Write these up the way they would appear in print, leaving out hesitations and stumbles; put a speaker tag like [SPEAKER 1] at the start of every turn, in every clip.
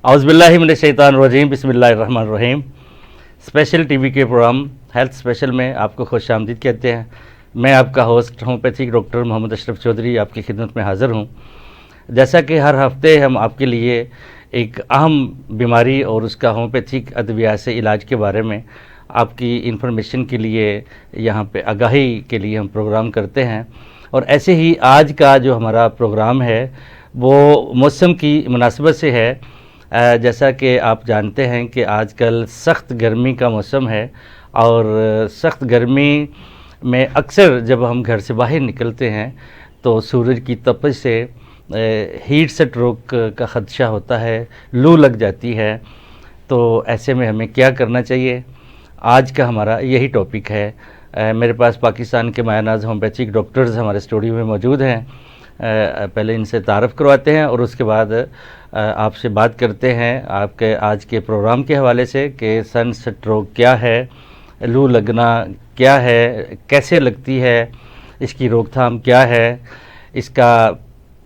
[SPEAKER 1] औज़ुबिल्लाहिमिनश्शैतानिर्रजीम बिस्मिल्लाहिर्रहमानिर्रहीम। Special TV के program health special में आपको खुशामदीद कहते हैं। मैं आपका host homeopathic doctor Mohammad Ashraf Chaudhry आपकी खिदमत में हाज़िर हूँ। जैसा कि हर हफ्ते हम आपके लिए एक अहम बीमारी और उसका होम्योपैथिक अद्विया से इलाज के बारे में आपकी इन्फॉर्मेशन के लिए यहाँ पे आगाही के लिए हम प्रोग्राम करते हैं। और ऐसे ही आज का जो हमारा प्रोग्राम है वो मौसम की मुनासिबत से है। जैसा कि आप जानते हैं कि आजकल सख्त गर्मी का मौसम है और सख्त गर्मी में अक्सर जब हम घर से बाहर निकलते हैं तो सूरज की तपिश से हीट स्ट्रोक का ख़दशा होता है, लू लग जाती है। तो ऐसे में हमें क्या करना चाहिए, आज का हमारा यही टॉपिक है। मेरे पास पाकिस्तान के मायनाज़ होम्योपैथिक डॉक्टर्स हमारे स्टूडियो में मौजूद हैं। पहले इनसे तारफ़ करवाते हैं और उसके बाद आपसे बात करते हैं आपके आज के प्रोग्राम के हवाले से कि सन स्ट्रोक क्या है, लू लगना क्या है, कैसे लगती है, इसकी रोकथाम क्या है, इसका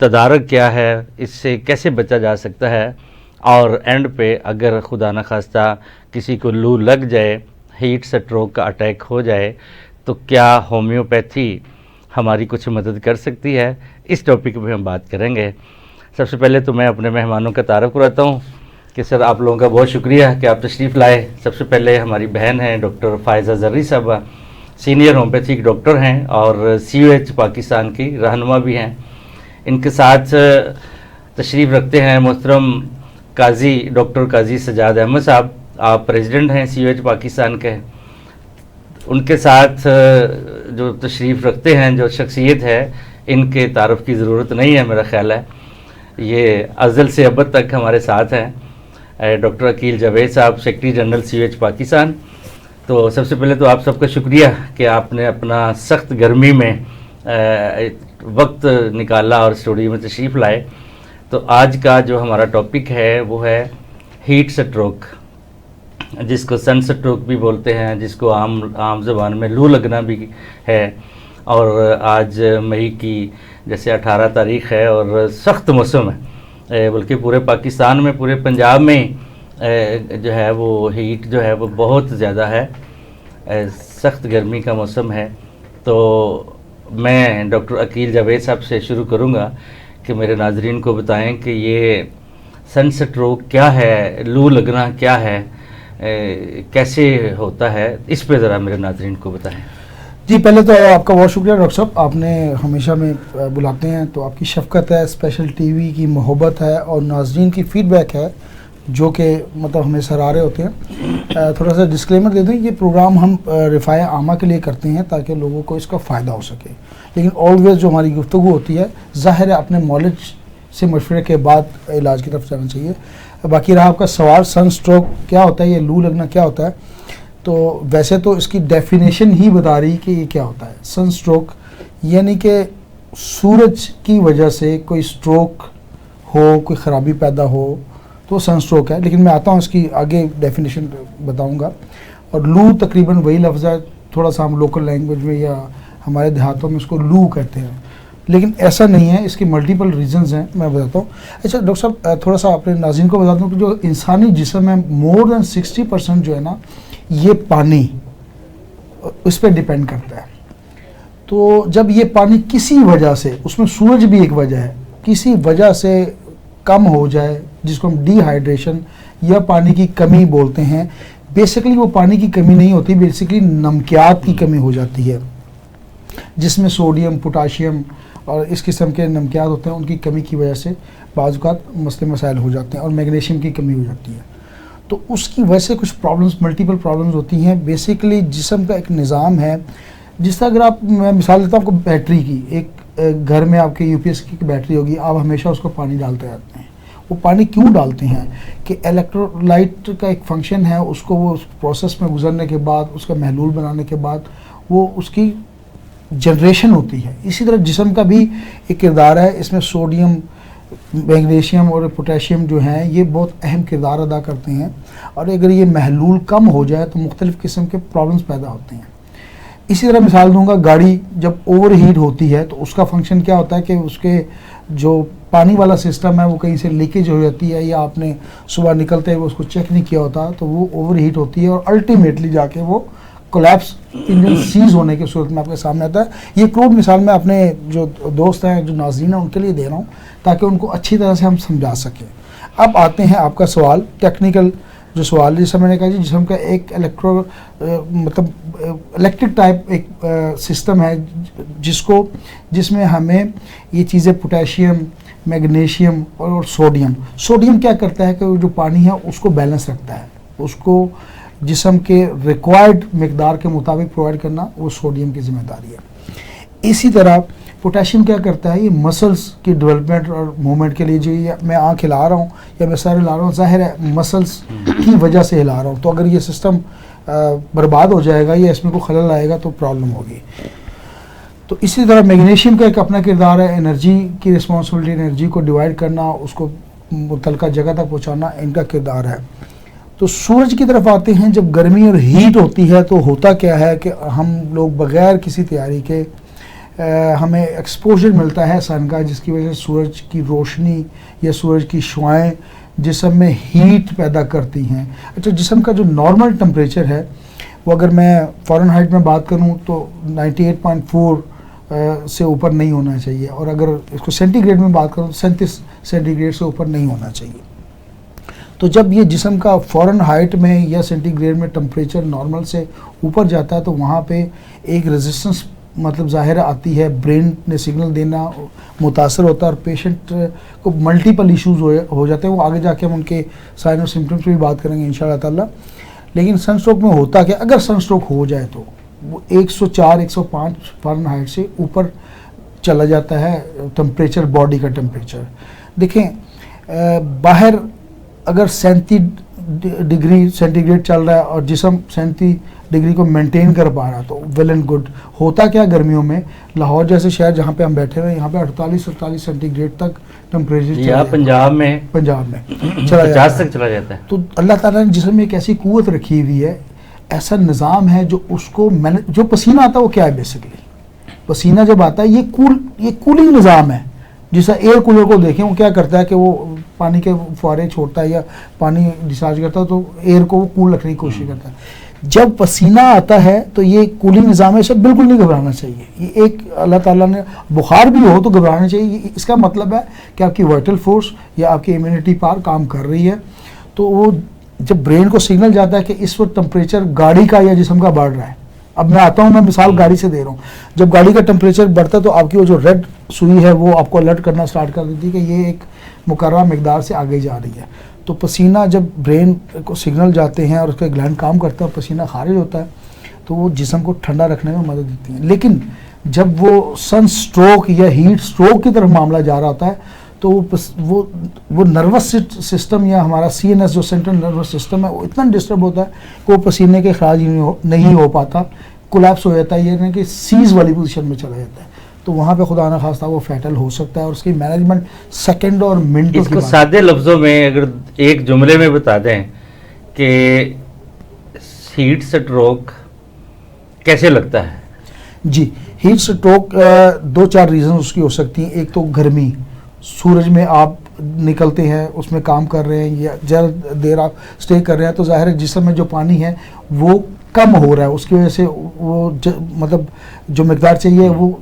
[SPEAKER 1] तदारक क्या है, इससे कैसे बचा जा सकता है। और एंड पे अगर खुदा न खास्ता किसी को लू लग जाए, हीट स्ट्रोक का अटैक हो जाए, तो क्या होम्योपैथी हमारी कुछ मदद कर सकती है। इस टॉपिक पे हम बात करेंगे। सबसे पहले तो मैं अपने मेहमानों का तारफ़ कराता हूँ कि सर आप लोगों का बहुत शुक्रिया कि आप तशरीफ़ लाए। सबसे पहले हमारी बहन हैं डॉक्टर फ़ायज़ा ज़र्री साहबा, सीनियर होम्योपैथिक डॉक्टर हैं और COH पाकिस्तान की रहनुमा भी हैं। इनके साथ तशरीफ़ रखते हैं मोहतरम काजी डॉक्टर काजी सजाद अहमद साहब, आप प्रेसिडेंट हैं COH पाकिस्तान के। उनके साथ जो तशरीफ़ रखते हैं जो शख्सियत है, इनके तारफ़ की ज़रूरत नहीं है मेरा ख़्याल है, ये अज़ल से अबद तक हमारे साथ हैं। डॉक्टर अकील जावेद साहब, सेक्रेटरी जनरल COH पाकिस्तान। तो सबसे पहले तो आप सबका शुक्रिया कि आपने अपना सख्त गर्मी में वक्त निकाला और स्टूडियो में तशरीफ़ लाए। तो आज का जो हमारा टॉपिक है वो है हीट स्ट्रोक, जिसको सन स्ट्रोक भी बोलते हैं, जिसको आम ज़बान में लू लगना भी है। और आज मई की जैसे 18 तारीख़ है और सख्त मौसम है, बल्कि पूरे पाकिस्तान में, पूरे पंजाब में जो है वो हीट जो है वो बहुत ज़्यादा है, सख्त गर्मी का मौसम है। तो मैं डॉक्टर अकील जावेद साहब से शुरू करूँगा कि मेरे नाज़रीन को बताएं कि ये सन स्ट्रोक क्या है, लू लगना क्या है, कैसे होता है, इस पे ज़रा मेरे नाज़रीन को बताएं।
[SPEAKER 2] जी, पहले तो आपका बहुत शुक्रिया डॉक्टर साहब, आपने हमेशा में बुलाते हैं, तो आपकी शफ़क़त है, स्पेशल टीवी की मोहब्बत है और नाज़रीन की फ़ीडबैक है जो कि मतलब हमें सराहनीय होते हैं। थोड़ा सा डिस्क्लेमर दे दें, ये प्रोग्राम हम रिफ़ाए आमा के लिए करते हैं ताकि लोगों को इसका फ़ायदा हो सके, लेकिन ऑलवेज़ जो हमारी गुफ्तगू होती है ज़ाहिर है अपने नॉलेज से मशवरे के बाद इलाज की तरफ जाना चाहिए। बाकी रहा आपका सवाल, सन स्ट्रोक क्या होता है, ये लू लगना क्या होता है, तो वैसे तो इसकी डेफिनेशन ही बता रही कि ये क्या होता है। सन स्ट्रोक यानी कि सूरज की वजह से कोई स्ट्रोक हो, कोई ख़राबी पैदा हो तो सन स्ट्रोक है। लेकिन मैं आता हूँ इसकी आगे डेफिनेशन बताऊँगा। और लू तकरीबन वही लफ्ज़ है, थोड़ा सा हम लोकल लैंग्वेज में या हमारे देहातों में उसको लू कहते हैं, लेकिन ऐसा नहीं है, इसके मल्टीपल रीजंस हैं, मैं बताता हूँ। अच्छा डॉक्टर साहब, थोड़ा सा अपने नाज़रीन को बता दूँ कि जो इंसानी जिस्म है मोर दैन 60% जो है ना, ये पानी उस पर डिपेंड करता है। तो जब ये पानी किसी वजह से, उसमें सूरज भी एक वजह है, किसी वजह से कम हो जाए, जिसको हम डिहाइड्रेशन या पानी की कमी बोलते हैं, बेसिकली वो पानी की कमी नहीं होती, बेसिकली नमकियात की कमी हो जाती है, जिसमें सोडियम, पोटाशियम और इस किस्म के नमकियात होते हैं, उनकी कमी की वजह से बाज़ औक़ात मसले मसाइल हो जाते हैं और मैग्नीशियम की कमी हो जाती है। तो उसकी वजह से कुछ प्रॉब्लम्स, मल्टीपल प्रॉब्लम्स होती हैं। बेसिकली जिस्म का एक निज़ाम है, जिस तरह अगर आप, मैं मिसाल देता हूँ आपको बैटरी की, एक घर में आपके UPS की बैटरी होगी, आप हमेशा उसको पानी डालते रहते हैं। वो पानी क्यों डालते हैं कि इलेक्ट्रोलाइट का एक फंक्शन है, उसको वो उस प्रोसेस में गुजरने के बाद, उसका महलूल बनाने के बाद वो उसकी जनरेशन होती है। इसी तरह जिस्म का भी एक किरदार है, इसमें सोडियम, मैग्नीशियम और पोटेशियम जो हैं ये बहुत अहम किरदार अदा करते हैं। और अगर ये महलूल कम हो जाए तो मुख्तलिफ़ किस्म के प्रॉब्लम्स पैदा होते हैं। इसी तरह मिसाल दूंगा, गाड़ी जब ओवर हीट होती है तो उसका फंक्शन क्या होता है कि उसके जो पानी वाला सिस्टम है वो कहीं से लीकेज हो जाती है, या आपने सुबह निकलते हुए उसको चेक नहीं किया होता तो वो ओवर हीट होती है और अल्टीमेटली जाके वो कोलैप्स, इंजन सीज होने की सूरत में आपके सामने आता है। ये क्रूड मिसाल मैं अपने जो दोस्त हैं, जो नाज़रीन हैं, उनके लिए दे रहा हूँ ताकि उनको अच्छी तरह से हम समझा सकें। अब आते हैं आपका सवाल, टेक्निकल जो सवाल है, जैसे मैंने कहा जी, जिसम का एक इलेक्ट्रिक टाइप एक सिस्टम है जिसमें हमें ये चीज़ें पोटेशियम, मैग्नीशियम और सोडियम क्या करता है कि जो पानी है उसको बैलेंस रखता है, उसको जिस्म के रिक्वायर्ड मकदार के मुताबिक प्रोवाइड करना वो सोडियम की जिम्मेदारी है। इसी तरह पोटेशियम क्या करता है, ये मसल्स की डेवलपमेंट और मूवमेंट के लिए, जो ये मैं आँख हिला रहा हूँ या मैं सर हिला रहा हूँ, जाहिर है मसल्स की वजह से हिला रहा हूँ, तो अगर ये सिस्टम बर्बाद हो जाएगा या इसमें कोई खलल आएगा तो प्रॉब्लम होगी। तो इसी तरह मैग्नीशियम का एक अपना किरदार है, एनर्जी की रिस्पॉन्सिबिलिटी, एनर्जी को डिवाइड करना, उसको मुतलका जगह तक पहुँचाना, इनका किरदार है। तो सूरज की तरफ आते हैं, जब गर्मी और हीट होती है तो होता क्या है कि हम लोग बग़ैर किसी तैयारी के हमें एक्सपोजर मिलता है सन का, जिसकी वजह से सूरज की रोशनी या सूरज की शुआएं जिस्म में हीट पैदा करती हैं। अच्छा, जिस्म का जो नॉर्मल टेम्परेचर है वो अगर मैं फ़ारेनहाइट में बात करूं तो 98.4 से ऊपर नहीं होना चाहिए, और अगर इसको सेंटीग्रेड में बात करूं तो 37 सेंटीग्रेड से ऊपर नहीं होना चाहिए। तो जब ये जिस्म का फ़ारेनहाइट में या सेंटीग्रेड में टेम्परेचर नॉर्मल से ऊपर जाता है तो वहाँ पे एक रेजिस्टेंस मतलब ज़ाहिर आती है, ब्रेन ने सिग्नल देना मुतासर होता है और पेशेंट को मल्टीपल इश्यूज़ हो जाते हैं। वो आगे जाके हम उनके साइन और सिम्टम्स पे भी बात करेंगे इंशाअल्लाह ताला। लेकिन सनस्ट्रोक में होता क्या, अगर सनस्ट्रोक हो जाए तो वो 104-105 फ़ारेनहाइट से ऊपर चला जाता है टेम्परेचर, बॉडी का टेम्परेचर। देखें बाहर अगर 37 डिग्री सेंटीग्रेड चल रहा है और जिस्म 37 डिग्री को मेंटेन कर पा रहा तो वेल एंड गुड। होता क्या गर्मियों में, लाहौर जैसे शहर जहाँ पे हम बैठे हुए हैं, यहाँ पे 48-48 सेंटीग्रेड तक टेम्परेचर
[SPEAKER 1] पंजाब में
[SPEAKER 2] चला
[SPEAKER 1] 50 तक चला जाता है।
[SPEAKER 2] तो अल्लाह ताला ने जिस्म में एक ऐसी कुव्वत रखी हुई है, ऐसा निज़ाम है जो उसको जो पसीना आता है वो क्या है, बेसिकली पसीना जब आता है ये कूलिंग निज़ाम है। जैसा एयर कूलर को देखें, वो क्या करता है कि वो पानी के फुहारे छोड़ता है या पानी डिस्चार्ज करता है तो एयर को वो कूल रखने की कोशिश करता है। जब पसीना आता है तो ये कूलिंग निज़ाम है, सब बिल्कुल नहीं घबराना चाहिए। ये एक अल्लाह ताला ने, बुखार भी हो तो घबराना चाहिए। इसका मतलब है कि आपकी वाइटल फोर्स या आपकी इम्यूनिटी पावर काम कर रही है। तो वो जब ब्रेन को सिग्नल जाता है कि इस वक्त टेम्परेचर गाड़ी का या जिस्म का बढ़ रहा है, अब मैं आता हूँ, मैं मिसाल गाड़ी से दे रहा हूँ, जब गाड़ी का टेम्परेचर बढ़ता है तो आपकी वो जो रेड सुई है वो आपको अलर्ट करना स्टार्ट कर देती है कि ये एक मुकर्रर मकदार से आगे जा रही है। तो पसीना जब ब्रेन को सिग्नल जाते हैं और उसके ग्लैंड काम करता है, पसीना खारिज होता है तो वो जिस्म को ठंडा रखने में मदद देती है। लेकिन जब वो सन स्ट्रोक या हीट स्ट्रोक की तरफ मामला जा रहा होता है तो वो नर्वस सिस्टम या हमारा CNS जो सेंट्रल नर्वस सिस्टम है वो इतना डिस्टर्ब होता है कि वो पसीने के खराज नहीं हो पाता, कोलैप्स हो जाता है, यानी कि सीज वाली पोजीशन में चला जाता है। तो वहाँ पे खुदा न खास्ता वो फैटल हो सकता है और उसकी मैनेजमेंट सेकंड और मिनटों
[SPEAKER 1] इसको सादे लफ्ज़ों में अगर एक जुमले में बता दें कि हीट स्ट्रोक कैसे लगता है? जी,
[SPEAKER 2] हीट स्ट्रोक 2-4 रीज़न उसकी हो सकती हैं। एक तो गर्मी, सूरज में आप निकलते हैं, उसमें काम कर रहे हैं या ज़्यादा देर आप स्टे कर रहे हैं तो ज़ाहिर है जिस्म में जो पानी है वो कम हो रहा है, उसकी वजह से वो मतलब जो मकदार चाहिए वो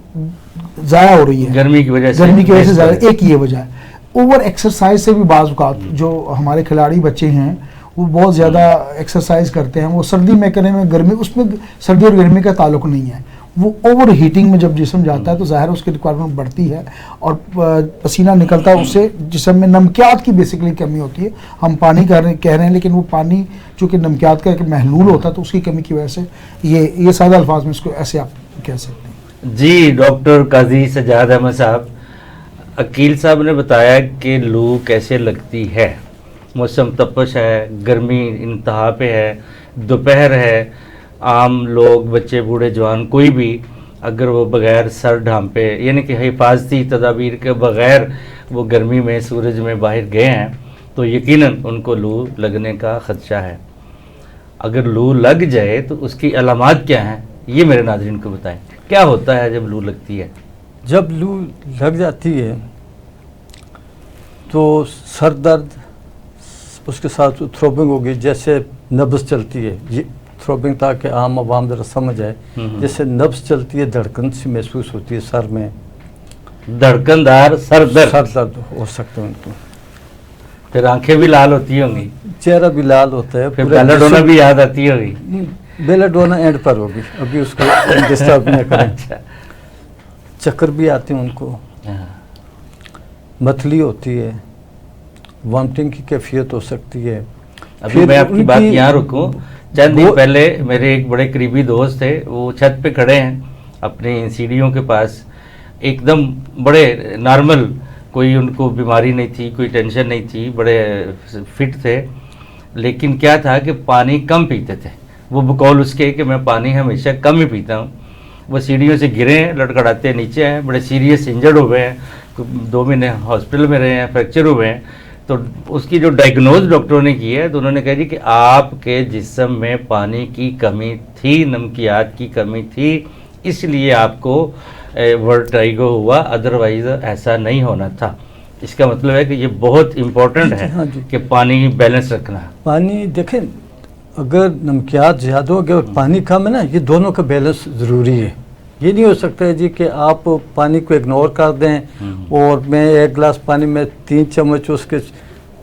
[SPEAKER 2] ज़ाया हो रही है
[SPEAKER 1] गर्मी की वजह
[SPEAKER 2] से ज़्यादा। एक ये वजह है। ओवर एक्सरसाइज से भी बाज़ औक़ात जो हमारे खिलाड़ी बच्चे हैं वो बहुत ज़्यादा एक्सरसाइज करते हैं, वो सर्दी में करें में गर्मी, उसमें सर्दी और गर्मी का ताल्लुक नहीं है। वो ओवर हीटिंग में जब जिस्म जाता है तो ज़ाहिर उसकी रिक्वायरमेंट बढ़ती है और पसीना निकलता है, उससे जिस्म में नमकियात की बेसिकली कमी होती है। हम पानी कह रहे हैं लेकिन वो पानी चूँकि नमकियात का एक महलूल होता है तो उसकी कमी की वजह से ये सादा अल्फाज में इसको ऐसे आप कह सकते हैं।
[SPEAKER 1] जी, डॉक्टर काजी सजाद अहमद साहब, अकील साहब ने बताया कि लू कैसे लगती है। मौसम तपश है, गर्मी इंतहा पे है, दोपहर है, आम लोग, बच्चे, बूढ़े, जवान, कोई भी अगर वो बग़ैर सर ढांपे यानी कि हिफाजती तदाबीर के बग़ैर वो गर्मी में सूरज में बाहर गए हैं तो यकीनन उनको लू लगने का ख़दशा है। अगर लू लग जाए तो उसकी अलामात क्या हैं, ये मेरे नाज़रीन को बताएं। क्या होता है जब लू लगती है?
[SPEAKER 3] जब लू लग जाती है तो सर दर्द, उसके साथ थ्रोबिंग होगी, जैसे नब्ज़ चलती है, ये थ्रोबिंग ताकि आम आवाम ज़रा समझ आए, जैसे नब्ज़ चलती है धड़कन सी महसूस होती है सर में,
[SPEAKER 1] धड़कनदार सर
[SPEAKER 3] दर्द हो सकते हैं उनको।
[SPEAKER 1] फिर आंखें भी लाल होती होंगी,
[SPEAKER 3] चेहरा भी लाल होता है,
[SPEAKER 1] फिर बेलाडोना भी याद आती होगी।
[SPEAKER 3] बेलाडोना एंड पर होगी, अभी उसको डिस्टर्ब न करें।
[SPEAKER 1] अच्छा।
[SPEAKER 3] चक्कर भी आते हैं उनको, मथली होती है, वॉमिटिंग की कैफियत हो सकती है।
[SPEAKER 1] अभी मैं आपकी बात यहाँ रुकूं, चंद दिन पहले मेरे एक बड़े करीबी दोस्त थे, वो छत पे खड़े हैं अपनी सीढ़ियों के पास, एकदम बड़े नॉर्मल, कोई उनको बीमारी नहीं थी, कोई टेंशन नहीं थी, बड़े फिट थे, लेकिन क्या था कि पानी कम पीते थे। वो बकौल उसके कि मैं पानी हमेशा कम ही पीता हूँ। वो सीढ़ियों से गिरे हैं, लड़खड़ाते नीचे हैं, बड़े सीरियस इंजर्ड हुए हैं, 2 महीने हॉस्पिटल में रहे हैं, फ्रैक्चर हुए हैं। तो उसकी जो डायग्नोज डॉक्टरों ने की है, तो उन्होंने कहा जी कि आपके जिस्म में पानी की कमी थी, नमकियात की कमी थी, इसलिए आपको वर्टिगो हुआ, अदरवाइज ऐसा नहीं होना था। इसका मतलब है कि ये बहुत इम्पोर्टेंट है।
[SPEAKER 3] हाँ जी,
[SPEAKER 1] कि पानी बैलेंस रखना।
[SPEAKER 3] पानी देखें, अगर नमकियात ज़्यादा हो गया और पानी कम है ना, ये दोनों का बैलेंस ज़रूरी है। ये नहीं हो सकता है जी कि आप पानी को इग्नोर कर दें और मैं 1 गिलास पानी में 3 चम्मच उसके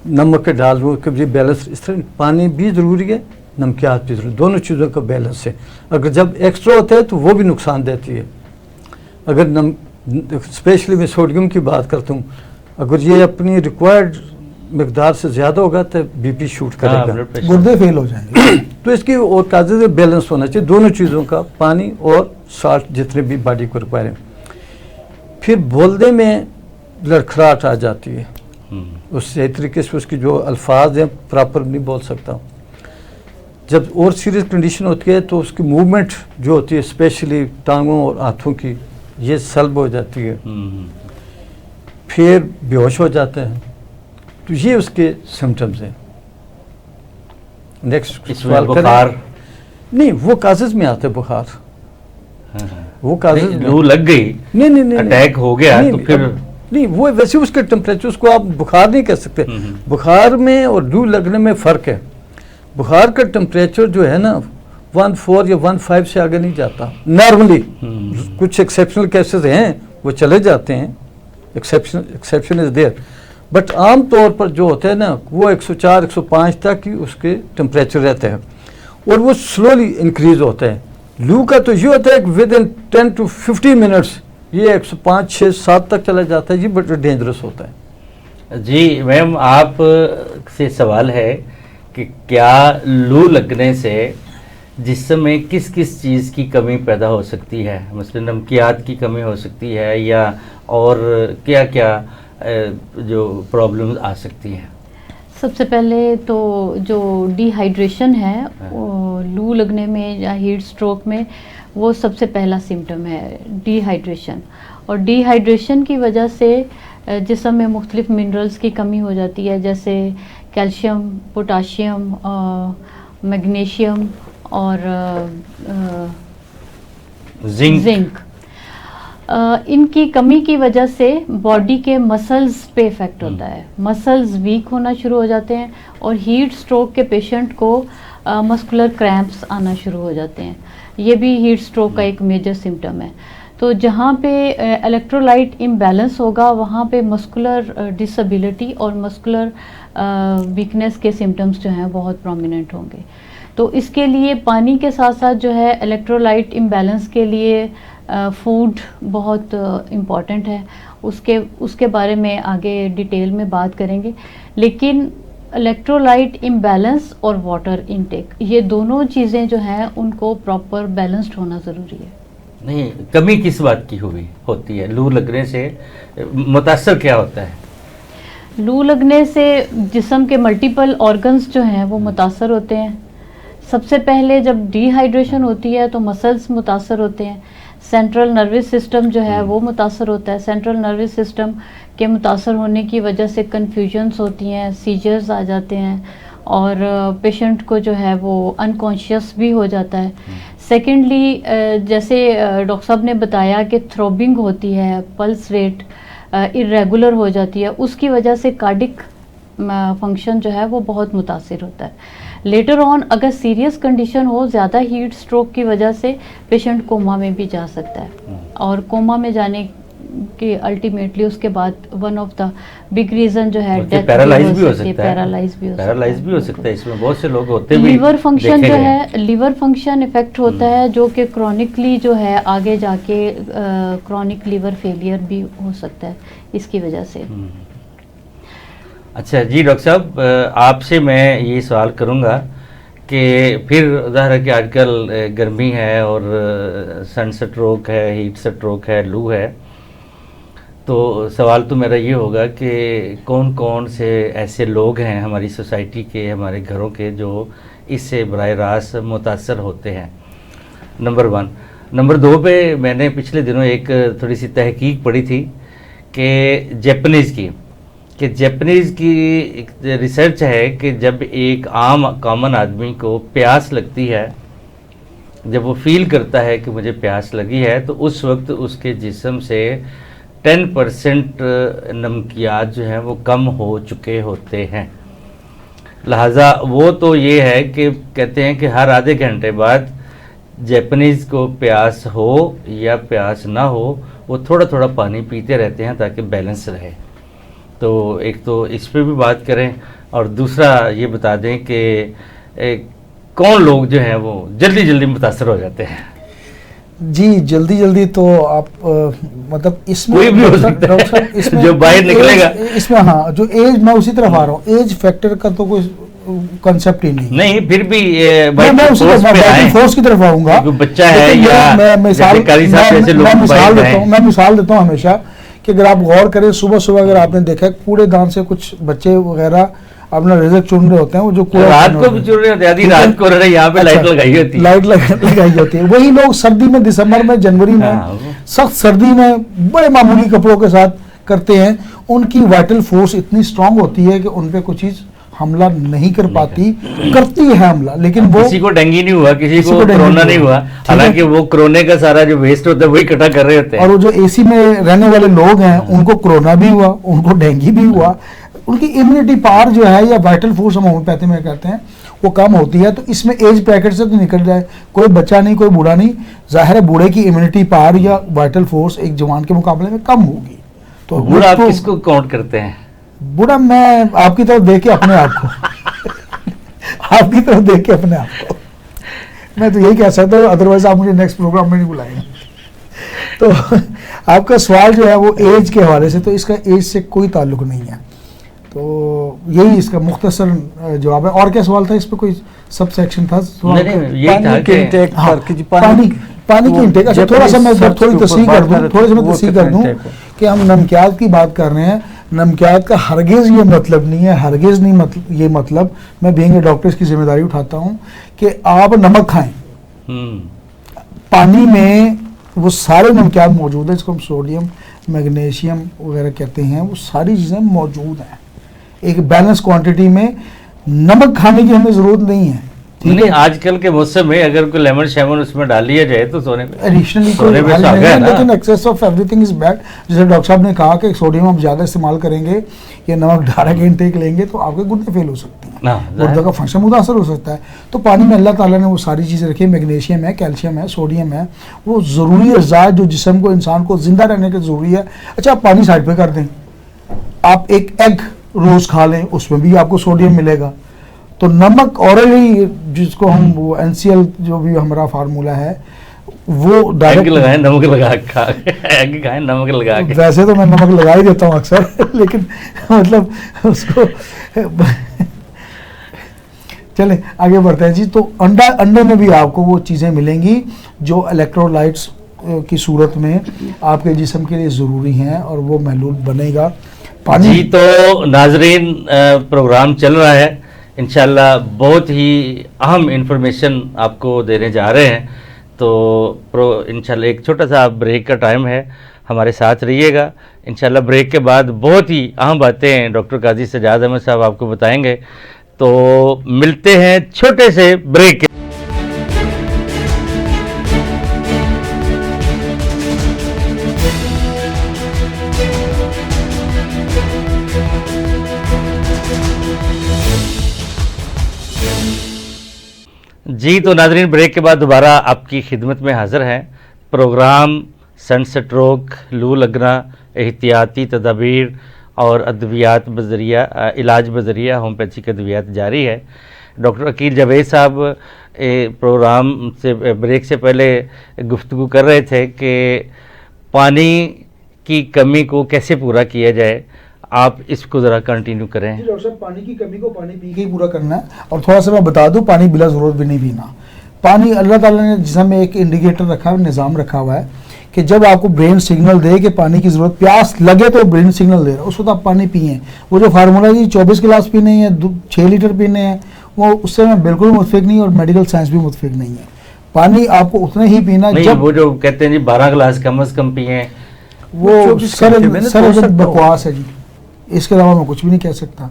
[SPEAKER 3] नमक के डाल दूँ, कि बैलेंस। इस तरह पानी भी ज़रूरी है, नमकियात भी ज़रूरी, दोनों चीज़ों का बैलेंस है। अगर जब एक्स्ट्रा होता है तो वो भी नुकसान देती है। अगर स्पेशली मैं सोडियम की बात करता हूँ, अगर ये अपनी रिक्वायर्ड मकदार से ज़्यादा होगा तो बीपी शूट करेगा,
[SPEAKER 2] गुर्दे फेल हो जाएंगे।
[SPEAKER 3] तो इसकी और काज़े बैलेंस होना चाहिए दोनों चीज़ों का, पानी और साल्ट जितने भी बॉडी को रिक्वायर है। फिर बोलने में लड़खड़ाहट आ जाती है, उससे एक तरीके से उसकी जो अल्फाज हैं प्रॉपर नहीं बोल सकता। जब और सीरियस कंडीशन होती है तो उसकी मूवमेंट जो होती है, स्पेशली टांगों और हाथों की, ये सल्ब हो जाती है, फिर बेहोश हो जाते हैं। तो ये उसके सिम्टम्स हैं। नेक्स्ट सवाल
[SPEAKER 1] बुखार
[SPEAKER 3] नहीं, वो काजेज में आते बुखार, वो काजेज
[SPEAKER 1] लू लग गई,
[SPEAKER 3] नहीं
[SPEAKER 1] अटैक हो गया तो फिर
[SPEAKER 3] नहीं, वो वैसे उसके टेम्परेचर, उसको आप बुखार नहीं कह सकते। बुखार में और लू लगने में फ़र्क है। बुखार का टेम्परेचर जो है ना 1.4 या 1.5 से आगे नहीं जाता नॉर्मली। कुछ एक्सेप्शनल केसेस हैं वो चले जाते हैं, एक्सेप्शन इज देयर, बट आम तौर पर जो होते हैं ना वो 104 105 तक ही उसके टेम्परेचर रहते हैं और वो स्लोली इंक्रीज होते हैं। लू का तो ये होता है कि विद इन 10 to 15 मिनट्स ये 105 6 7 तक चला जाता है, ये बड़ा डेंजरस होता है।
[SPEAKER 1] जी मैम, आप से सवाल है कि क्या लू लगने से जिस्म में किस किस चीज़ की कमी पैदा हो सकती है, मसलन नमकियात की कमी हो सकती है या और क्या क्या जो प्रॉब्लम्स आ सकती हैं?
[SPEAKER 4] सबसे पहले तो जो डिहाइड्रेशन है लू लगने में या हीट स्ट्रोक में, वो सबसे पहला सिम्टम है डिहाइड्रेशन। और डिहाइड्रेशन की वजह से जिस्म में मुख्तलिफ मिनरल्स की कमी हो जाती है, जैसे कैल्शियम, पोटाशियम, मैग्नीशियम और जिंक। इनकी कमी की वजह से बॉडी के मसल्स पे इफ़ेक्ट होता है, मसल्स वीक होना शुरू हो जाते हैं और हीट स्ट्रोक के पेशेंट को मस्कुलर क्रैम्प्स आना शुरू हो जाते हैं। ये भी हीट स्ट्रोक का एक मेजर सिम्टम है। तो जहाँ पे इलेक्ट्रोलाइट इम्बैलेंस होगा वहाँ पे मस्कुलर डिसेबिलिटी और मस्कुलर वीकनेस के सिम्टम्स जो हैं बहुत प्रोमिनेंट होंगे। तो इसके लिए पानी के साथ साथ जो है इलेक्ट्रोलाइट इम्बैलेंस के लिए फूड बहुत इम्पॉर्टेंट है, उसके बारे में आगे डिटेल में बात करेंगे। लेकिन इलेक्ट्रोलाइट इम्बैलेंस और वाटर इनटेक, ये दोनों चीज़ें जो हैं उनको प्रॉपर बैलेंस्ड होना ज़रूरी है।
[SPEAKER 1] नहीं, कमी किस बात की होती है? लू लगने से मुतासर क्या होता है?
[SPEAKER 4] लू लगने से जिस्म के मल्टीपल ऑर्गन्स जो हैं वो मुतासर होते हैं। सबसे पहले जब डिहाइड्रेशन होती है तो मसल्स मुतासर होते हैं, सेंट्रल नर्वस सिस्टम जो है वो मुतासर होता है। सेंट्रल नर्वस सिस्टम के मुतासर होने की वजह से कन्फ्यूजन्स होती हैं, सीजर्स आ जाते हैं और पेशेंट को जो है वो अनकॉन्शियस भी हो जाता है। सेकेंडली जैसे डॉक्टर साहब ने बताया कि थ्रोबिंग होती है, पल्स रेट इरेगुलर हो जाती है, उसकी वजह से कार्डिक फंक्शन जो है वो बहुत मुतासिर होता है। लेटर ऑन अगर सीरियस कंडीशन हो, ज़्यादा हीट स्ट्रोक की वजह से पेशेंट कोमा में भी जा सकता है, और कोमा में जाने के अल्टीमेटली उसके बाद one of the big reason जो है डेथ
[SPEAKER 1] पैरालाइज भी हो सकता है,
[SPEAKER 4] पैरालाइज भी हो सकता है,
[SPEAKER 1] पैरालाइज भी हो सकता है। इसमें बहुत से लोग होते भी
[SPEAKER 4] लीवर फंक्शन
[SPEAKER 1] देखे
[SPEAKER 4] जो
[SPEAKER 1] गए।
[SPEAKER 4] है, लीवर फंक्शन इफेक्ट होता है, जो कि क्रॉनिकली जो है आगे जाके क्रॉनिक लीवर फेलियर भी हो सकता है इसकी वजह से।
[SPEAKER 1] अच्छा जी डॉक्टर साहब, आपसे मैं ये सवाल करूँगा कि फिर ज़ाहिर है कि आजकल गर्मी है और सन स्ट्रोक है, हीट स्ट्रोक है, लू है, तो सवाल तो मेरा ये होगा कि कौन कौन से ऐसे लोग हैं हमारी सोसाइटी के, हमारे घरों के, जो इससे बराह रास्त मुतासर होते हैं, नंबर 1। नंबर 2 पे मैंने पिछले दिनों एक थोड़ी सी तहकीक पढ़ी थी कि जापानीज़ की एक रिसर्च है कि जब एक आम कॉमन आदमी को प्यास लगती है, जब वो फील करता है कि मुझे प्यास लगी है, तो उस वक्त उसके जिस्म से 10% नमकियात जो हैं वो कम हो चुके होते हैं। लिहाजा वो तो ये है कि कहते हैं कि हर आधे घंटे बाद जापानीज़ को प्यास हो या प्यास ना हो, वो थोड़ा थोड़ा पानी पीते रहते हैं ताकि बैलेंस रहे। तो एक तो इस पे भी बात करें, और दूसरा ये बता दें कि कौन लोग जो हैं वो जल्दी जल्दी मुतासर हो जाते हैं।
[SPEAKER 2] जी जल्दी तो आप मतलब इसमें
[SPEAKER 1] कोई भी हो सकता है,
[SPEAKER 2] डॉक्टर साहब, इसमें
[SPEAKER 1] जो बाहर निकलेगा।
[SPEAKER 2] इसमें हाँ, जो एज, मैं उसी तरफ आ रहा हूँ, एज फैक्टर का तो कोई कंसेप्ट ही नहीं।
[SPEAKER 1] फिर भी
[SPEAKER 2] मैं उसी तरफ फोर्स की तरफ आऊंगा।
[SPEAKER 1] बच्चा है या
[SPEAKER 2] मैं मिसाल देता हूँ हमेशा कि अगर आप गौर करें, सुबह सुबह अगर आपने देखा कूड़ेदान से कुछ बच्चे वगैरह अपना रिजल्ट चुन रहे होते हैं, वो जो
[SPEAKER 1] रात को भी चुन रहे होते हैं, आधी रात को यहाँ पे लाइट लगाई होती है,
[SPEAKER 2] लगाई होती है। वही लोग सर्दी में, दिसंबर में, जनवरी में, सख्त सर्दी में बड़े मामूली कपड़ों के साथ करते हैं, उनकी वाइटल फोर्स इतनी स्ट्रांग होती है कि उन पे कोई चीज हमला नहीं कर पाती, करती है हमला, लेकिन वो
[SPEAKER 1] किसी को डेंगू नहीं हुआ, किसी को कोरोना नहीं हुआ, हालांकि वो कोरोना का सारा जो वेस्ट होता है वही इकट्ठा कर रहे होते हैं।
[SPEAKER 2] और वो जो एसी में रहने वाले लोग हैं, उनको कोरोना भी हुआ, उनको डेंगू भी हुआ, उनकी इम्यूनिटी पावर जो है या वाइटल फोर्स हम होम्योपैथी में कहते हैं, वो कम होती है। तो इसमें एज ब्रैकेट से तो निकल जाए, कोई बच्चा नहीं, कोई बूढ़ा नहीं, जाहिर है बूढ़े की इम्यूनिटी पावर या वाइटल फोर्स एक जवान के मुकाबले में कम होगी। तो
[SPEAKER 1] बूढ़ा आप किसको काउंट करते हैं?
[SPEAKER 2] बूढ़ा मैं आपकी तरफ देख के अपने आप को आपकी तरफ देख के अपने आप को मैं तो यही कह सकता हूँ, अदरवाइज आप मुझे नेक्स्ट प्रोग्राम में नहीं बुलाएंगे। तो आपका सवाल जो है वो एज के हवाले से, तो इसका एज से कोई ताल्लुक नहीं है। तो यही इसका मुख्तसर जवाब है। और क्या सवाल था इस पर, कोई सब सेक्शन था? पानी की इंटेक। अच्छा, थोड़ा सा मैं थोड़ी तस्हीह कर दूं कि हम नमकियात की बात कर रहे हैं। नमकियात का हरगिज़ ये मतलब नहीं है, हरगिज़ नहीं मतलब ये मतलब, मैं बीइंग ए डॉक्टर की जिम्मेदारी उठाता हूँ कि आप नमक खाएं। पानी में वो सारे नमकियात मौजूद है, जिसको हम सोडियम, मैग्नीशियम वगैरह कहते हैं, वो सारी चीज़ें मौजूद हैं एक बैलेंस क्वांटिटी में। नमक खाने की हमें ज़रूरत नहीं है।
[SPEAKER 1] नहीं, आजकल के मौसम में अगर कोई लेमन शेमन उसमें डाल लिया जाए तो सोने पे
[SPEAKER 2] एडिशनली कोई हल नहीं है, लेकिन excess of everything is bad. जैसे डॉक्टर साहब ने कहा कि सोडियम आप ज़्यादा इस्तेमाल करेंगे या नमक डायरेक्ट इनटेक लेंगे तो आपके गुर्दे फेल हो सकते हैं, गुर्दे का फंक्शन मुतासर हो सकता है। तो पानी में अल्लाह ताला ने वो सारी चीज़ें रखी है, मैग्नीशियम है, कैल्शियम है, सोडियम है, वो ज़रूरी अज़ा जो जिस्म को, इंसान को ज़िंदा रहने के ज़रूरी है। अच्छा, आप पानी साइड पर कर दें, आप एक एग रोज़ खा लें, उसमें भी आपको सोडियम मिलेगा। तो नमक ऑरली, जिसको हम वो NCL जो भी हमारा फार्मूला है, वो डायरेक्ट
[SPEAKER 1] लगाए, नमक लगा एग खाएं, नमक लगा के।
[SPEAKER 2] वैसे तो मैं नमक लगा ही देता हूँ अक्सर लेकिन मतलब उसको चले आगे बढ़ते हैं जी। तो अंडे में भी आपको वो चीज़ें मिलेंगी जो इलेक्ट्रोलाइट्स की सूरत में आपके जिस्म के लिए ज़रूरी हैं, और वो महलूल बनेगा पानी। जी
[SPEAKER 1] तो नाजरीन, प्रोग्राम चल रहा है, इंशाल्लाह बहुत ही अहम इंफॉर्मेशन आपको देने जा रहे हैं। तो इंशाल्लाह एक छोटा सा ब्रेक का टाइम है, हमारे साथ रहिएगा। इंशाल्लाह ब्रेक के बाद बहुत ही अहम बातें डॉक्टर काजी सजाद अहमद साहब आपको बताएंगे। तो मिलते हैं छोटे से ब्रेक के। जी, तो नाज़रीन, ब्रेक के बाद दोबारा आपकी खिदमत में हाज़िर हैं। प्रोग्राम सनस्ट्रोक, लू लगना, एहतियाती तदाबीर और अद्वियात बज़रिया इलाज बज़रिया होम्योपैथिक अद्वियात जारी है। डॉक्टर अकील जावेद साहब प्रोग्राम से ब्रेक से पहले गुफ्तगू कर रहे थे कि पानी की कमी को कैसे पूरा किया जाए। आप इसको ज़रा कंटिन्यू करें।
[SPEAKER 2] जी डॉक्टर साहब, पानी की कमी को पानी पी के ही पूरा करना है। और थोड़ा सा मैं बता दूं, पानी बिला ज़रूरत भी नहीं पीना। पानी अल्लाह ताला ने जिसमें एक इंडिकेटर रखा है, निज़ाम रखा हुआ है कि जब आपको ब्रेन सिग्नल दे कि पानी की ज़रूरत, प्यास लगे तो ब्रेन सिग्नल दे रहा है, उस वक्त आप पानी पिए। वो जो फार्मूला है 24 गिलास पीने हैं, 6 लीटर पीने हैं, वो उससे मैं बिल्कुल मुतफिक नहीं और मेडिकल साइंस भी मुतफिक नहीं है। पानी आपको उतना ही पीना
[SPEAKER 1] नहीं,
[SPEAKER 2] जब
[SPEAKER 1] वो जो कहते हैं जी 12 गिलास कम से कम पिए,
[SPEAKER 2] वो सर बकवास है जी। इसके अलावा मैं कुछ भी नहीं कह सकता।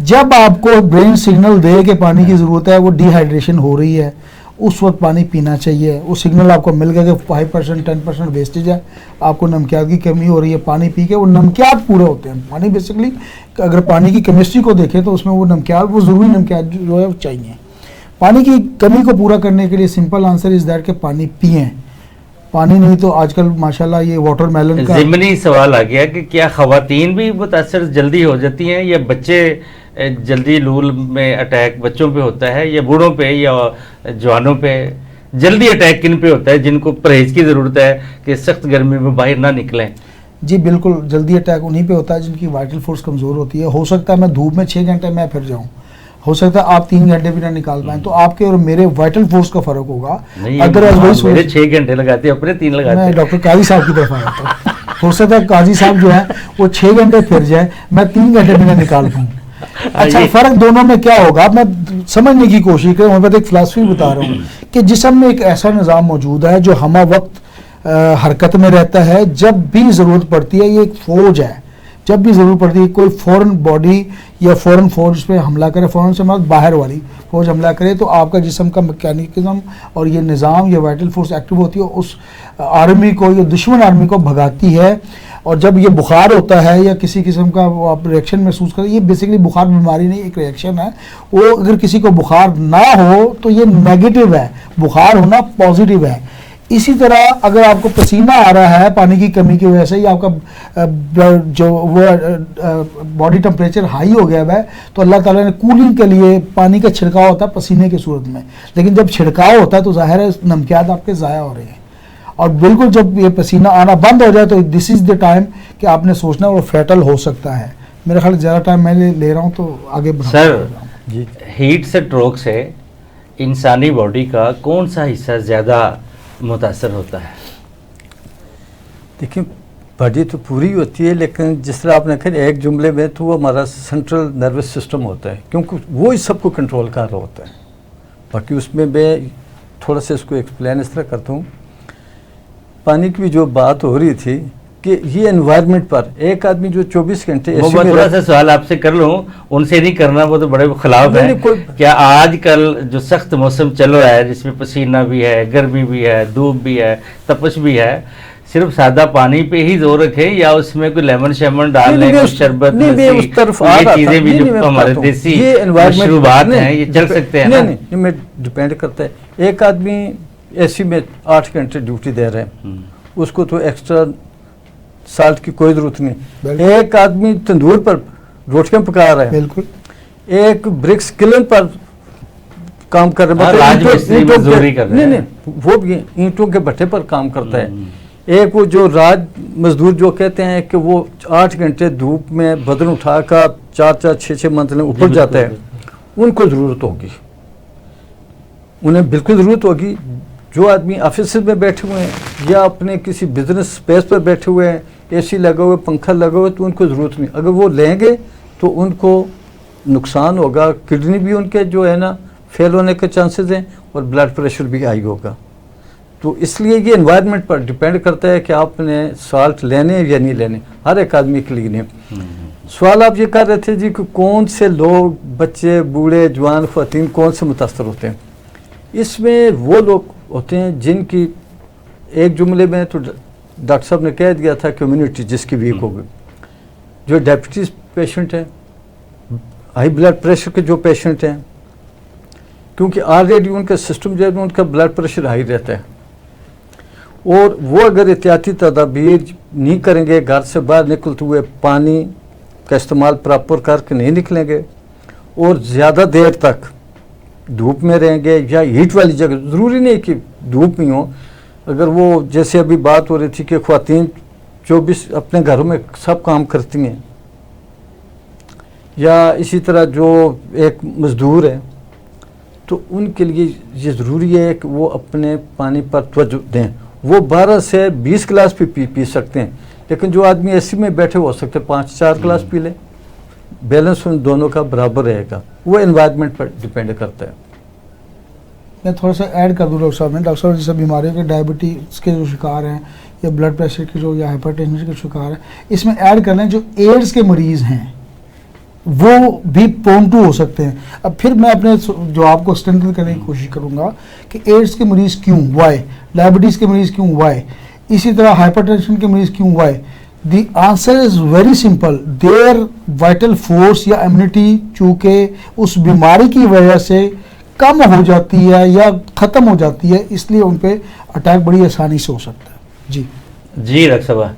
[SPEAKER 2] जब आपको ब्रेन सिग्नल दे कि पानी की ज़रूरत है, वो डिहाइड्रेशन हो रही है, उस वक्त पानी पीना चाहिए। वो सिग्नल आपको मिल गया कि 5% 10% वेस्टेज है, आपको नमकियात की कमी हो रही है, पानी पी के वो नमकियात पूरे होते हैं। पानी बेसिकली अगर पानी की केमिस्ट्री को देखें तो उसमें वो नमकियात, वो ज़रूरी नमकियात जो है वो चाहिए। पानी की कमी को पूरा करने के लिए सिंपल आंसर इज़ दैट कि पानी पिएँ। पानी नहीं तो आजकल माशाल्लाह ये वाटरमेलन का
[SPEAKER 1] ज़िमनी सवाल आ गया कि क्या ख़वातीन भी मुतासर जल्दी हो जाती हैं या बच्चे जल्दी लूल में अटैक बच्चों पे होता है या बूढ़ों पे या जवानों पे? जल्दी अटैक किन पे होता है जिनको परहेज की ज़रूरत है कि सख्त गर्मी में बाहर ना निकलें?
[SPEAKER 2] जी बिल्कुल, जल्दी अटैक उन्हीं पे होता है जिनकी वाइटल फोर्स कमज़ोर होती है। हो सकता है मैं धूप में 6 घंटे मैं फिर जाऊँ, हो सकता है आप 3 घंटे भी ना निकाल पाएं, तो आपके और मेरे वाइटल फोर्स का फर्क होगा।
[SPEAKER 1] अदरवाइज मेरे 6 घंटे लगाते हैं, अपने 3 लगाते हैं।
[SPEAKER 2] मैं डॉक्टर काजी साहब की तरफ आया था, हो सकता है काजी साहब जो है वो 6 घंटे फिर जाए, मैं 3 घंटे भी ना निकाल पाऊँ। अच्छा, फर्क दोनों में क्या होगा मैं समझने की कोशिश करूँ। मैं एक फिलासफी बता रहा हूँ कि जिस्म में एक ऐसा निज़ाम मौजूद है जो हमा वक्त हरकत में रहता है। जब भी ज़रूरत पड़ती है, ये एक फौज है, जब भी ज़रूरत पड़ती है कोई फ़ौरन बॉडी या फ़ौरन फौज पे हमला करे, फ़ौरन से मतलब बाहर वाली फौज हमला करे, तो आपका जिस्म का मैकेनिज्म और ये निज़ाम, ये वाइटल फोर्स एक्टिव होती है, उस आर्मी को या दुश्मन आर्मी को भगाती है। और जब ये बुखार होता है या किसी किस्म का वो आप रिएक्शन महसूस करें, ये बेसिकली बुखार बीमारी नहीं, एक रिएक्शन है। वो अगर किसी को बुखार ना हो तो ये नेगेटिव है, बुखार होना पॉजिटिव है। इसी तरह अगर आपको पसीना आ रहा है पानी की कमी की वजह से, या आपका जो वो बॉडी टेम्परेचर हाई हो गया है, तो अल्लाह ताला ने कूलिंग के लिए पानी का छिड़काव होता है पसीने की सूरत में। लेकिन जब छिड़काव होता है तो ज़ाहिर है नमकियात आपके ज़ाया हो रहे हैं। और बिल्कुल जब ये पसीना आना बंद हो जाए तो दिस इज़ द टाइम कि आपने सोचना वो फैटल हो सकता है। मेरा ख्याल ज़्यादा टाइम मैं ले रहा हूँ तो आगे बढ़ा।
[SPEAKER 1] सर जी, हीट स्ट्रोक से इंसानी बॉडी का कौन सा हिस्सा ज़्यादा मुतासर होता है?
[SPEAKER 3] देखिए, बॉडी तो पूरी होती है, लेकिन जिस तरह आपने कहा एक जुमले में, तो वो हमारा सेंट्रल नर्वस सिस्टम होता है, क्योंकि वो इस सबको कंट्रोल कर रहा होता है। बाकी उसमें मैं थोड़ा सा इसको एक्सप्लेन इस तरह करता हूँ। पानी की भी जो बात हो रही थी कि ये एनवायरनमेंट पर एक आदमी जो 24 घंटे
[SPEAKER 1] वो मैं थोड़ा सा सवाल आपसे कर लूँ, उनसे नहीं करना, वो तो बड़े खिलाफ है। क्या आजकल जो सख्त मौसम चल रहा है जिसमें पसीना भी है, गर्मी भी है, धूप भी है, तपश भी है, सिर्फ सादा पानी पे ही जोर रखे या उसमें कोई लेमन शेमन डाल लें, कुछ शरबत,
[SPEAKER 3] उस तरफ
[SPEAKER 1] ये चीजें भी जो हमारे देसी मशरूबात हैं ये चल सकते हैं?
[SPEAKER 3] नहीं, मैं डिपेंड करता है। एक आदमी एसी में 8 घंटे ड्यूटी दे रहे हैं, उसको तो एक्स्ट्रा साल्ट की कोई जरूरत नहीं। एक आदमी तंदूर पर रोटियां पका रहा है, बिल्कुल, एक ब्रिक्स किलन पर काम कर रहा है, नहीं, वो भी ईंटों के भट्टे पर काम करता है। एक वो जो राज मजदूर जो कहते हैं कि वो 8 घंटे धूप में बदन उठाकर 4-4 6-6 मंजिलें ऊपर जाते हैं, उनको ज़रूरत होगी, उन्हें बिल्कुल ज़रूरत होगी। जो आदमी ऑफिस में बैठे हुए हैं या अपने किसी बिजनेस स्पेस पर बैठे हुए हैं, एसी लगा हुआ, पंखा लगा हुआ, तो उनको ज़रूरत नहीं। अगर वो लेंगे तो उनको नुकसान होगा, किडनी भी उनके जो है ना फेल होने के चांसेस हैं और ब्लड प्रेशर भी हाई होगा। तो इसलिए ये एनवायरनमेंट पर डिपेंड करता है कि आपने साल्ट लेने या नहीं लेने, हर एक आदमी के लिए नहीं। सवाल आप ये कर रहे थे जी कि कौन से लोग, बच्चे, बूढ़े, जवान, ख़वातीन कौन से मुतासर होते हैं। इसमें वो लोग होते हैं जिनकी एक जुमले में तो डॉक्टर साहब ने कह दिया था कि इम्यूनिटी जिसकी वीक हो गई, जो डायबिटीज़ पेशेंट हैं, हाई ब्लड प्रेशर के जो पेशेंट हैं, क्योंकि ऑलरेडी उनका सिस्टम जो है उनका ब्लड प्रेशर हाई रहता है, और वो अगर एहतियाती तदाबीर नहीं करेंगे, घर से बाहर निकलते हुए पानी का इस्तेमाल प्रॉपर करके नहीं निकलेंगे और ज़्यादा देर तक धूप में रहेंगे या हीट वाली जगह, ज़रूरी नहीं कि धूप में हो, अगर वो जैसे अभी बात हो रही थी कि ख्वातीन 24 अपने घरों में सब काम करती हैं, या इसी तरह जो एक मज़दूर है, तो उनके लिए ये ज़रूरी है कि वो अपने पानी पर तवज्जो दें। वो 12 से 20 गिलास भी पी सकते हैं, लेकिन जो आदमी एसी में बैठे हो सकते हैं 5-4 गिलास पी लें, बैलेंस उन दोनों का बराबर रहेगा। वो एनवायरनमेंट पर डिपेंड करता है।
[SPEAKER 2] मैं थोड़ा सा ऐड कर दूँ डॉक्टर साहब, डॉक्टर साहब जैसे बीमारियों के डायबिटीज़ के जो शिकार हैं या ब्लड प्रेशर के जो या हाइपरटेंशन के शिकार हैं, इसमें ऐड कर लें जो एड्स के मरीज़ हैं वो भी प्रोन टू हो सकते हैं। अब फिर मैं अपने जो आपको स्ट्रेंथन करने की कोशिश करूंगा कि एड्स के मरीज़ क्यों, वाई, डायबिटीज़ के मरीज़ क्यों, वाई, इसी तरह हाइपरटेंशन के मरीज़ क्यों, why. The answer is very simple, their vital force या इम्यूनिटी चूँकि उस बीमारी की वजह से कम हो जाती है या ख़त्म हो जाती है, इसलिए उन पर अटैक बड़ी आसानी से हो सकता है। जी
[SPEAKER 1] डॉक्टर साहब,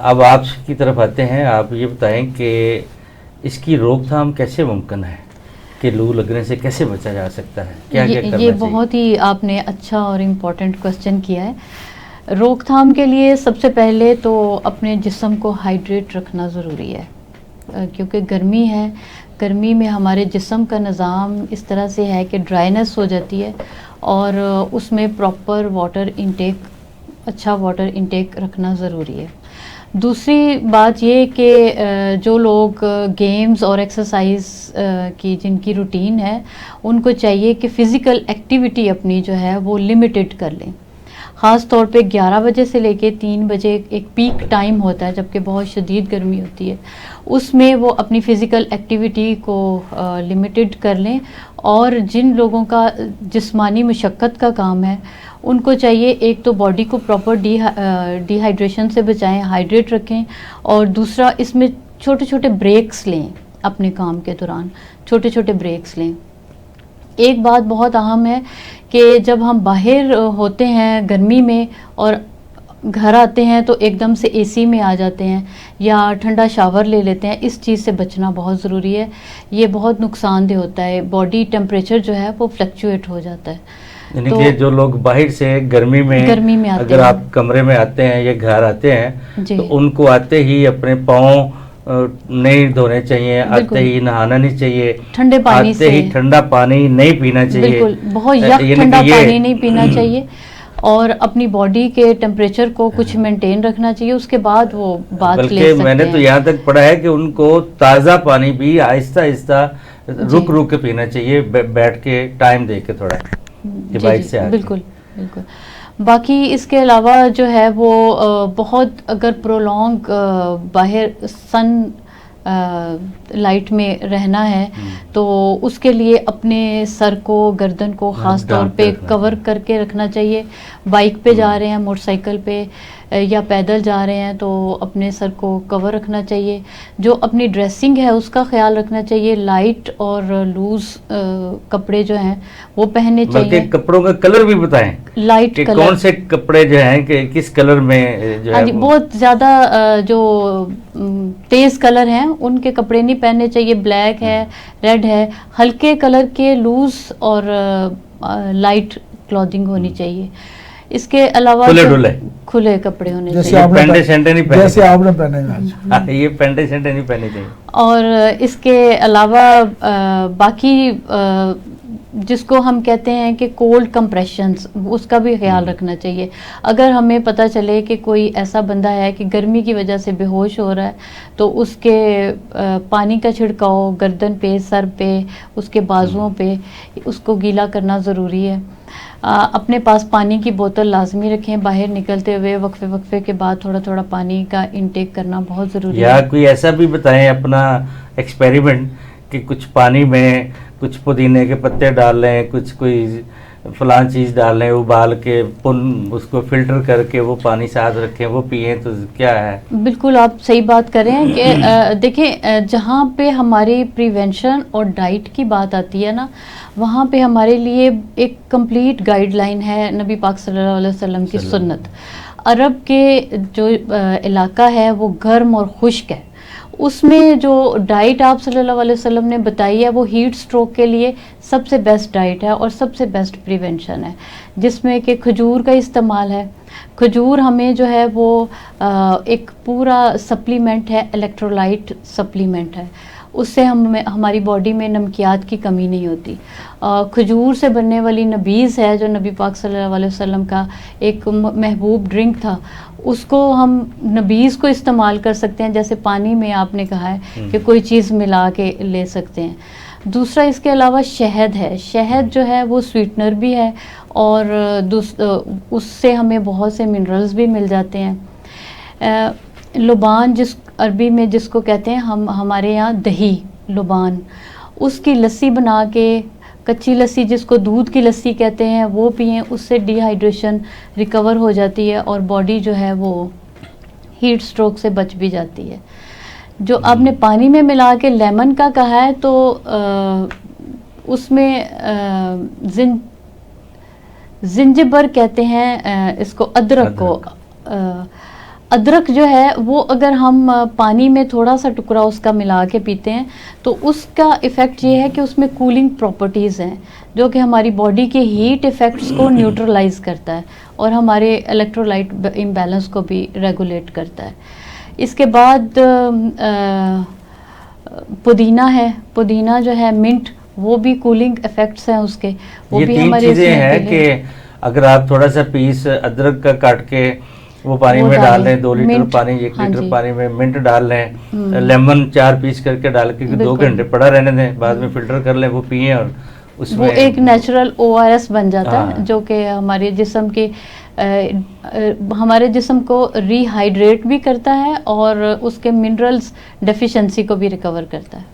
[SPEAKER 1] अब आपकी तरफ आते हैं। आप ये बताएं कि इसकी रोकथाम कैसे मुमकिन है, कि लू लगने से कैसे बचा जा सकता है, क्या क्या करना
[SPEAKER 4] ये बहुत ही आपने अच्छा और इम्पोर्टेंट क्वेश्चन किया है। रोकथाम के लिए सबसे पहले तो अपने जिस्म को हाइड्रेट रखना ज़रूरी है, क्योंकि गर्मी है, गर्मी में हमारे जिस्म का निज़ाम इस तरह से है कि ड्राइनेस हो जाती है और उसमें प्रॉपर वाटर इंटेक, अच्छा वाटर इंटेक रखना ज़रूरी है। दूसरी बात ये कि जो लोग गेम्स और एक्सरसाइज की जिनकी रूटीन है, उनको चाहिए कि फ़िज़िकल एक्टिविटी अपनी जो है वो लिमिटेड कर लें। ख़ास तौर पे 11 बजे से लेके 3 बजे एक पीक टाइम होता है जबकि बहुत शदीद गर्मी होती है, उसमें वो अपनी फ़िज़िकल एक्टिविटी को लिमिटेड कर लें। और जिन लोगों का जिस्मानी मशक्क़त का काम है, उनको चाहिए एक तो बॉडी को प्रॉपर डिहाइड्रेशन से बचाएं, हाइड्रेट रखें, और दूसरा इसमें छोटे छोटे ब्रेक्स लें, अपने काम के दौरान छोटे छोटे ब्रेक्स लें। एक बात बहुत अहम है कि जब हम बाहर होते हैं गर्मी में और घर आते हैं तो एकदम से एसी में आ जाते हैं या ठंडा शावर ले लेते हैं, इस चीज़ से बचना बहुत ज़रूरी है। ये बहुत नुकसानदेह होता है, बॉडी टेम्परेचर जो है वो फ्लक्चुएट हो जाता है।
[SPEAKER 1] यानी कि जो लोग बाहर से गर्मी में
[SPEAKER 4] आते
[SPEAKER 1] अगर
[SPEAKER 4] हैं,
[SPEAKER 1] आप कमरे में आते हैं या घर आते हैं,
[SPEAKER 4] जी,
[SPEAKER 1] तो उनको आते ही अपने पाँव नहीं धोने चाहिए, आते ही नहाना नहीं चाहिए,
[SPEAKER 4] ठंडे पानी
[SPEAKER 1] आते ही ठंडा पानी नहीं पीना चाहिए,
[SPEAKER 4] बिल्कुल बहुत यक ठंडा पानी नहीं पीना चाहिए, और अपनी बॉडी के टेम्परेचर को कुछ मेंटेन रखना चाहिए, उसके बाद वो बात ले सकते हैं।
[SPEAKER 1] मैंने तो यहाँ तक पढ़ा है कि उनको ताज़ा पानी भी आहिस्ता आहिस्ता रुक रुक के पीना चाहिए, बैठ के टाइम दे के थोड़ा बाइक से आके।
[SPEAKER 4] बिल्कुल बिल्कुल। बाकी इसके अलावा जो है वो बहुत अगर प्रोलॉन्ग बाहर सन लाइट में रहना है तो उसके लिए अपने सर को, गर्दन को ख़ास तौर पे कवर करके रखना चाहिए। बाइक पे जा रहे हैं, मोटरसाइकिल पे या पैदल जा रहे हैं तो अपने सर को कवर रखना चाहिए। जो अपनी ड्रेसिंग है उसका ख्याल रखना चाहिए, लाइट और लूज़ कपड़े जो हैं वो पहनने चाहिए।
[SPEAKER 1] कपड़ों का कलर भी बताएं,
[SPEAKER 4] लाइट कलर
[SPEAKER 1] कौन से कपड़े जो हैं कि किस कलर में जो है
[SPEAKER 4] बहुत ज़्यादा जो तेज़ कलर हैं उनके कपड़े नहीं पहनने चाहिए। ब्लैक है, रेड है, हल्के कलर के लूज़ और लाइट क्लॉथिंग होनी चाहिए। इसके अलावा खुले कपड़े होने चाहिए,
[SPEAKER 2] जैसे आपने पहने हैं,
[SPEAKER 1] ये पेंटे शेंटे नहीं पहने चाहिए।
[SPEAKER 4] और इसके अलावा बाकी जिसको हम कहते हैं कि कोल्ड कंप्रेशंस, उसका भी ख्याल रखना चाहिए। अगर हमें पता चले कि कोई ऐसा बंदा है कि गर्मी की वजह से बेहोश हो रहा है तो उसके पानी का छिड़काव गर्दन पे, सर पे, उसके बाजुओं पे उसको गीला करना ज़रूरी है। अपने पास पानी की बोतल लाजमी रखें, बाहर निकलते हुए वक्फे वक्फे के बाद थोड़ा थोड़ा पानी का इंटेक करना बहुत ज़रूरी है।
[SPEAKER 1] या कोई ऐसा भी बताएं अपना एक्सपेरिमेंट कि कुछ पानी में कुछ पुदीने के पत्ते डाल लें, कुछ कोई फलां चीज़ डालें, उबाल के उसको फिल्टर करके वो पानी साथ रखें, वो पिएं, तो क्या है?
[SPEAKER 4] बिल्कुल आप सही बात कर रहे हैं कि देखिए जहाँ पे हमारी प्रिवेंशन और डाइट की बात आती है ना, वहाँ पे हमारे लिए एक कंप्लीट गाइडलाइन है नबी पाक सल्लल्लाहु अलैहि वसल्लम की सुन्नत। अरब के जो इलाका है वो गर्म और खुश्क है, उसमें जो डाइट आप सल्लल्लाहु अलैहि वसल्लम ने बताई है वो हीट स्ट्रोक के लिए सबसे बेस्ट डाइट है और सबसे बेस्ट प्रिवेंशन है, जिसमें कि खजूर का इस्तेमाल है। खजूर हमें जो है वो एक पूरा सप्लीमेंट है, इलेक्ट्रोलाइट सप्लीमेंट है, उससे हमारी बॉडी में नमकियात की कमी नहीं होती। खजूर से बनने वाली नबीज़ है जो नबी पाक सल्लल्लाहु अलैहि वसल्लम का एक महबूब ड्रिंक था, उसको हम नबीज़ को इस्तेमाल कर सकते हैं, जैसे पानी में आपने कहा है कि कोई चीज़ मिला के ले सकते हैं। दूसरा इसके अलावा शहद है, शहद जो है वो स्वीटनर भी है और उससे हमें बहुत से मिनरल्स भी मिल जाते हैं। लुबान जिस अरबी में जिसको कहते हैं, हम हमारे यहाँ दही लुबान, उसकी लस्सी बना के, कच्ची लस्सी जिसको दूध की लस्सी कहते हैं, वो पिएं, उससे डिहाइड्रेशन रिकवर हो जाती है और बॉडी जो है वो हीट स्ट्रोक से बच भी जाती है। जो आपने पानी में मिला के लेमन का कहा है, तो उसमें जिंजिबर कहते हैं इसको, अदरक को। अदरक जो है वो अगर हम पानी में थोड़ा सा टुकड़ा उसका मिला के पीते हैं तो उसका इफ़ेक्ट ये है कि उसमें कूलिंग प्रॉपर्टीज़ हैं जो कि हमारी बॉडी के हीट इफ़ेक्ट्स को न्यूट्रलाइज करता है और हमारे इलेक्ट्रोलाइट इम्बैलेंस को भी रेगुलेट करता है। इसके बाद पुदीना है, पुदीना जो है, मिंट, वो भी कूलिंग इफ़ेक्ट्स हैं उसके, वो भी हमारे
[SPEAKER 1] चीज़ें हैं कि अगर आप थोड़ा सा पीस अदरक का काट के वो पानी में डाल लें, 2 लीटर पानी, 1 लीटर पानी में मिंट डाल लें, लेमन 4 पीस करके डाल के 2 घंटे पड़ा रहने दें, बाद में फिल्टर कर लें, वो पिएं और उसमें
[SPEAKER 4] वो एक नेचुरल ORS बन जाता है जो कि हमारे जिस्म के हमारे जिस्म को रिहाइड्रेट भी करता है और उसके मिनरल्स डेफिशिएंसी को भी रिकवर करता है।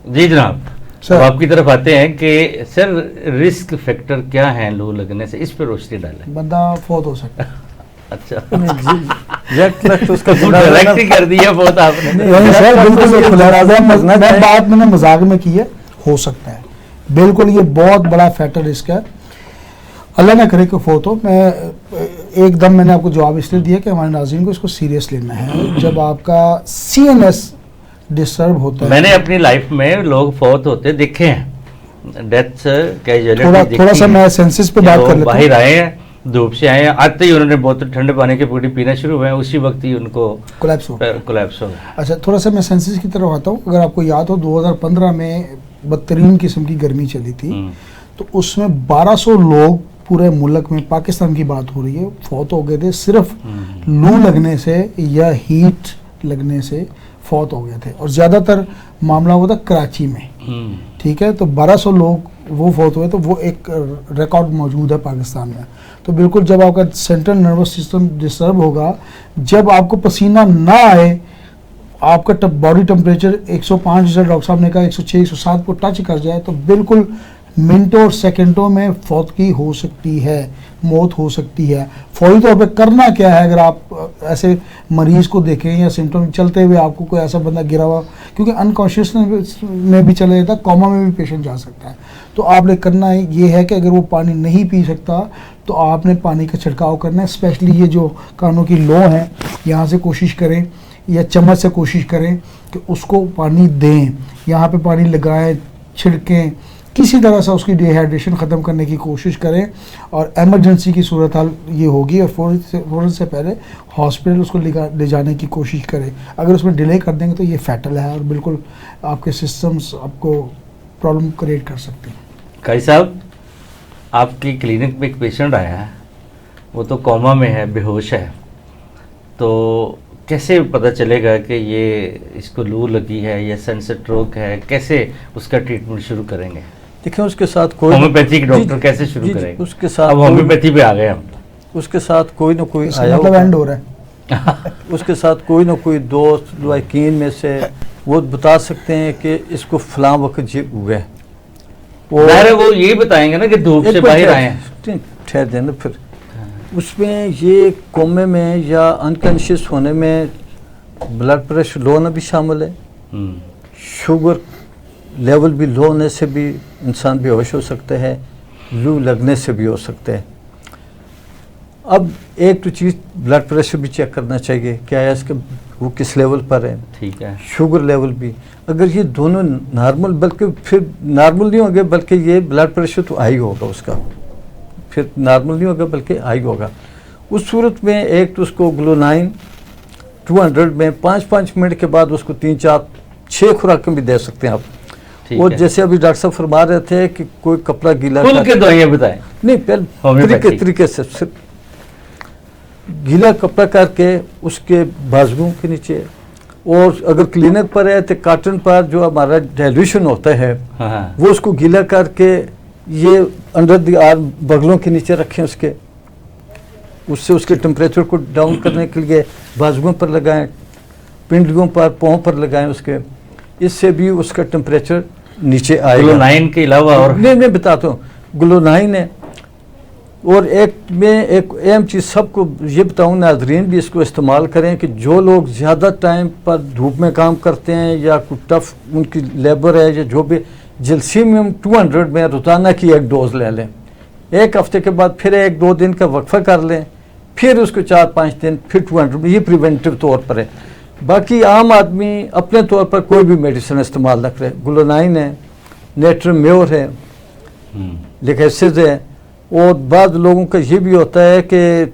[SPEAKER 1] जी जनाब, अब आपकी तरफ आते हैं कि सर रिस्क फैक्टर क्या है लू लगने से, इस पर रोशनी डालें।
[SPEAKER 2] बंदा फौत हो सकता है।
[SPEAKER 1] अच्छा,
[SPEAKER 3] उसका
[SPEAKER 1] कर दिया बहुत आपने।
[SPEAKER 2] बात मैंने मजाक में की है, हो सकता है, बिल्कुल ये बहुत बड़ा फैक्टर रिस्क है, अल्लाह ना करे कि फौत हो। मैं एकदम मैंने आपको जवाब इसलिए दिया कि हमारे नाज़रीन को इसको सीरियस लेना है। जब आपका CNS डिस्टर्ब होता है,
[SPEAKER 1] मैंने अपनी लाइफ में लोग फौत होते देखे हैं, डेथ्स कैजुअलिटी
[SPEAKER 2] थोड़ा सा मैं सेंसिस पे बात कर लेता हूं।
[SPEAKER 1] बाहर आए हैं, धूप से आए हैं, आते ही उन्होंने बहुत ठंडे पानी की पूरी पीना शुरू हुए, उसी वक्त ही उनको कोलैप्स हो गया।
[SPEAKER 2] अच्छा, थोड़ा सा मैं सेंसिस की तरफ आता हूँ। अगर आपको याद हो 2015 में बदतरीन किस्म की गर्मी चली थी, तो उसमें 1200 लोग पूरे मुल्क में, पाकिस्तान की बात हो रही है, फौत हो गए थे सिर्फ लू लगने से या हीट लगने से फौत हो गए थे, और ज़्यादातर मामला हुआ था कराची में। ठीक है, तो 1200 लोग वो फौत हुए, तो वो एक रिकॉर्ड मौजूद है पाकिस्तान में। तो बिल्कुल जब आपका सेंट्रल नर्वस सिस्टम डिस्टर्ब होगा, जब आपको पसीना ना आए, आपका बॉडी टेम्परेचर 105 जैसा डॉक्टर साहब ने कहा 106 107 को टच कर जाए, तो बिल्कुल मिनटों और सेकंडों में फौत की हो सकती है, मौत हो सकती है। फौरी तौर पे करना क्या है, अगर आप ऐसे मरीज को देखें या सिम्टम चलते हुए आपको कोई ऐसा बंदा गिरा हुआ, क्योंकि अनकॉन्शियसनेस में भी चला जाता है, कोमा में भी पेशेंट जा सकता है, तो आपने करना ये है कि अगर वो पानी नहीं पी सकता तो आपने पानी का छिड़काव करना है। स्पेशली ये जो कानों की लो है, यहाँ से कोशिश करें या चम्मच से कोशिश करें कि उसको पानी दें, यहाँ पे पानी लगाएं, छिड़कें, किसी तरह से उसकी डिहाइड्रेशन ख़त्म करने की कोशिश करें। और एमरजेंसी की सूरत हाल ये होगी और फ़ौरन से पहले हॉस्पिटल उसको ले जाने की कोशिश करें। अगर उसमें डिले कर देंगे तो ये फैटल है और बिल्कुल आपके सिस्टम्स आपको प्रॉब्लम क्रिएट कर सकते हैं।
[SPEAKER 1] काई साहब, आपकी क्लिनिक में एक पेशेंट आया है, वो तो कोमा में है, बेहोश है, तो कैसे पता चलेगा कि ये इसको लू लगी है या सनस्ट्रोक है, कैसे उसका ट्रीटमेंट शुरू करेंगे?
[SPEAKER 3] देखिए, उसके साथ कोई
[SPEAKER 1] होम्योपैथिक डॉक्टर कैसे शुरू करेंगे?
[SPEAKER 3] उसके साथ
[SPEAKER 1] अब होम्योपैथी पे आ गए हम।
[SPEAKER 3] उसके साथ कोई ना कोई आया
[SPEAKER 2] मतलब एंड हो रहा है
[SPEAKER 3] उसके साथ कोई ना कोई दोस्त वाकिन में से वो बता सकते हैं कि इसको फलां वक्त ये हुआ है,
[SPEAKER 1] ज़ाहिर है वो यही बताएंगे ना कि धूप से बाहर आए हैं।
[SPEAKER 3] ठहर देना फिर उसमें ये कोमे में या अनकॉन्शियस होने में ब्लड प्रेशर लो होना भी शामिल है, शुगर लेवल भी लो होने से भी इंसान बेहोश हो सकते हैं, लू लगने से भी हो सकते हैं। अब एक तो चीज़ ब्लड प्रेशर भी चेक करना चाहिए, क्या है इसके वो किस लेवल पर है,
[SPEAKER 1] ठीक है।
[SPEAKER 3] शुगर लेवल भी, अगर ये दोनों नॉर्मल, बल्कि फिर नॉर्मल नहीं होंगे बल्कि ये ब्लड प्रेशर तो हाई होगा उसका, फिर नॉर्मल नहीं होगा बल्कि हाई होगा। उस सूरत में एक तो उसको ग्लोनाइन 200 में 5-5 मिनट के बाद उसको 3-4-6 खुराकें भी दे सकते हैं आप। और जैसे अभी डॉक्टर साहब फरमा रहे थे कि कोई कपड़ा गीला
[SPEAKER 1] खुल के दवाइयाँ बताएं,
[SPEAKER 3] नहीं पहले तरीके से सिर्फ गीला कपड़ा करके उसके बाजुओं के नीचे, और अगर क्लिनिक पर है तो कॉटन पर जो हमारा डाइल्यूशन होता है वो उसको गीला करके ये अंडर द आर्म बगलों के नीचे रखें उसके, उससे उसके टेम्परेचर को डाउन करने के लिए बाजुओं पर लगाएं, पिंडलियों पर, पाँव पर लगाएं उसके, इससे भी उसका टेम्परेचर नीचे आएगा।
[SPEAKER 1] ग्लोनाइन के अलावा और
[SPEAKER 3] मैं बताता हूँ, ग्लोनाइन है, और एक मैं एक अहम चीज़ सबको ये बताऊँ, नाजरीन भी इसको इस्तेमाल करें कि जो लोग ज़्यादा टाइम पर धूप में काम करते हैं या कुछ टफ उनकी लेबर है या जो भी, जल्सीमियम 200 में रोज़ाना की एक डोज ले लें, एक हफ्ते के बाद फिर 1-2 दिन का वक्फा कर लें, फिर उसको 4-5 दिन फिर 200 में, ये प्रिवेंटिव तौर पर है। बाकी आम आदमी अपने तौर पर कोई भी मेडिसिन इस्तेमाल न करे, ग्लोनाइन है, नेट्रम्योर है, लिकेसिस है, और बाद लोगों का ये भी होता है कि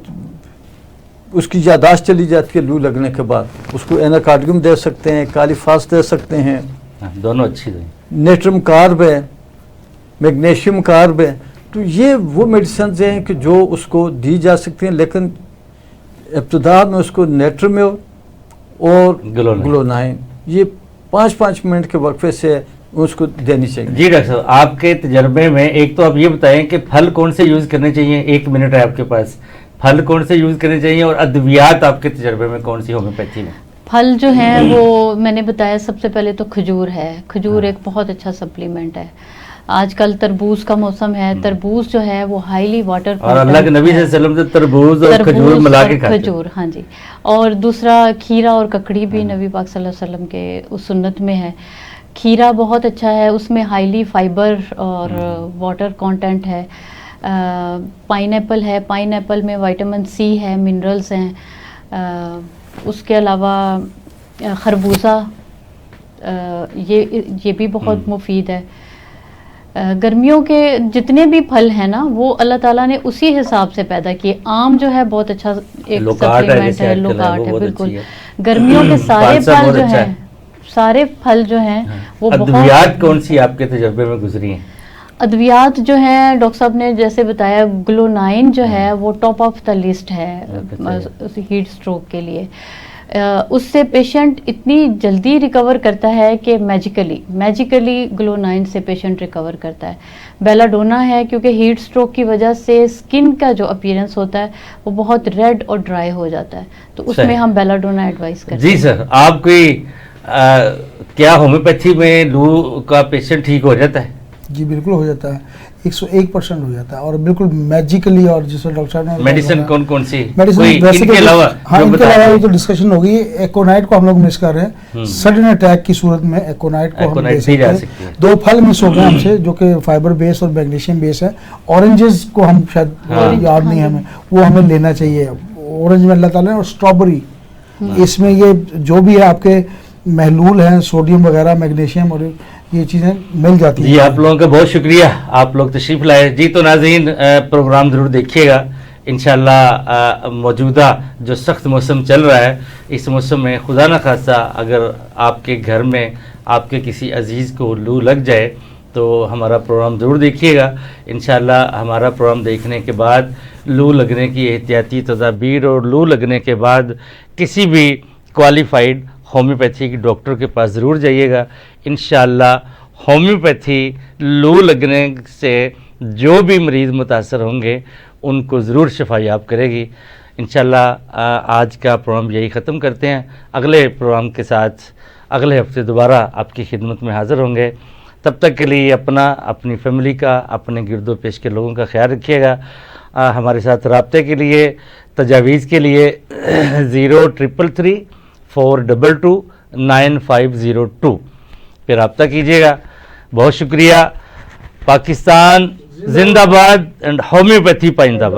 [SPEAKER 3] उसकी यादाश्त चली जाती है लू लगने के बाद, उसको एनाकार्डियम दे सकते हैं, कालीफास दे सकते हैं,
[SPEAKER 1] दोनों अच्छी दवाई,
[SPEAKER 3] नेट्रम कार्ब है, मैग्नीशियम कार्ब है, तो ये वो मेडिसिन हैं कि जो उसको दी जा सकती हैं, लेकिन इब्तिदा में उसको नेट्रम्योर और ग्लोनाइन ये 5-5 मिनट के वक्फे से उसको देनी चाहिए।
[SPEAKER 1] जी डॉक्टर साहब, आपके तजर्बे में एक तो आप ये बताएं कि फल कौन से यूज़ करने चाहिए, 1 मिनट है आपके पास, फल कौन से यूज़ करने चाहिए, और अद्वियात आपके तजर्बे में कौन सी होम्योपैथी में?
[SPEAKER 4] फल जो है वो मैंने बताया, सबसे पहले तो खजूर है, खजूर एक बहुत अच्छा सप्लीमेंट है। आजकल तरबूज का मौसम है, तरबूज जो है वो हाईली वाटर,
[SPEAKER 1] और अल्लाह के नबी सल्लल्लाहु अलैहि वसल्लम तरबूज और खजूर मिला के खाते हैं।
[SPEAKER 4] खजूर, हाँ जी। और दूसरा खीरा और ककड़ी भी नबी पाक सल्लल्लाहु अलैहि वसल्लम के उस सुन्नत में है। खीरा बहुत अच्छा है, उसमें हाईली फाइबर और वाटर कंटेंट है। पाइनएप्पल है, पाइनएप्पल में विटामिन सी है, मिनरल्स हैं। उसके अलावा खरबूजा, ये भी बहुत मुफीद है। गर्मियों के जितने भी फल हैं ना वो अल्लाह ताला ने उसी हिसाब से पैदा किए। आम जो है बहुत अच्छा एक सप्लीमेंट है, लोकार्ट है, बिल्कुल। गर्मियों के सारे फल जो हैं, सारे फल जो हैं वो बहुत।
[SPEAKER 1] अद्वियात कौन सी आपके तजर्बे में गुजरी हैं?
[SPEAKER 4] अद्वियात जो है डॉक्टर साहब ने जैसे बताया, ग्लोनाइन जो है वो टॉप ऑफ द लिस्ट है हीट स्ट्रोक के लिए। उससे पेशेंट इतनी जल्दी रिकवर करता है कि मैजिकली ग्लोनाइन से पेशेंट रिकवर करता है। बेलाडोना है, क्योंकि हीट स्ट्रोक की वजह से स्किन का जो अपीयरेंस होता है वो बहुत रेड और ड्राई हो जाता है, तो उसमें हम बेलाडोना एडवाइस करते हैं।
[SPEAKER 1] जी सर, आप कोई क्या होम्योपैथी में लू का पेशेंट ठीक हो जाता है?
[SPEAKER 2] जी बिल्कुल हो जाता है, 101% हो जाता है, और बिल्कुल मैजिकली। और जिस डॉक्टर साहब ने
[SPEAKER 1] मेडिसिन कौन सी
[SPEAKER 2] मेडिसिन
[SPEAKER 1] इनके अलावा,
[SPEAKER 2] हाँ इनके अलावा वो तो डिस्कशन हो गई। एकोनाइट को हम लोग मिस कर रहे हैं, सडन अटैक की सूरत में एकोनाइट को हम दे सकते हैं। 2 फल मिस हो गए हमसे जो कि फाइबर बेस और मैग्नीशियम बेस है। ऑरेंजेस को हम शायद याद नहीं है हमें, वो हमें लेना चाहिए। ऑरेंज में अल्लाह ताला ने, और स्ट्रॉबेरी, इसमें ये जो भी है आपके महलूल हैं, सोडियम वगैरह, मैग्नीशियम और ये चीज़ें मिल जाती हैं।
[SPEAKER 1] जी आप लोगों का बहुत शुक्रिया, आप लोग तशरीफ़ लाए। जी तो नाज़रीन, प्रोग्राम ज़रूर देखिएगा। इंशाल्लाह मौजूदा जो सख्त मौसम चल रहा है, इस मौसम में खुदा न खास्ता अगर आपके घर में आपके किसी अजीज़ को लू लग जाए तो हमारा प्रोग्राम ज़रूर देखिएगा। इंशाल्लाह हमारा प्रोग्राम देखने के बाद लू लगने की एहतियाती तदाबीर और लू लगने के बाद किसी भी क्वालिफाइड होम्योपैथी के डॉक्टर के पास ज़रूर जाइएगा। इंशाल्लाह होम्योपैथी लू लगने से जो भी मरीज़ मुतासर होंगे उनको ज़रूर शफायाब करेगी। इंशाल्लाह आज का प्रोग्राम यही ख़त्म करते हैं। अगले प्रोग्राम के साथ अगले हफ्ते दोबारा आपकी खिदमत में हाज़िर होंगे। तब तक के लिए अपना, अपनी फैमिली का, अपने गिरदो पेश के लोगों का ख्याल रखिएगा। हमारे साथ रब्ते के लिए, तजावीज़ के लिए 03334229 पे रब्ता कीजिएगा। बहुत शुक्रिया। पाकिस्तान जिंदाबाद एंड होम्योपैथी पाइंदाबाद।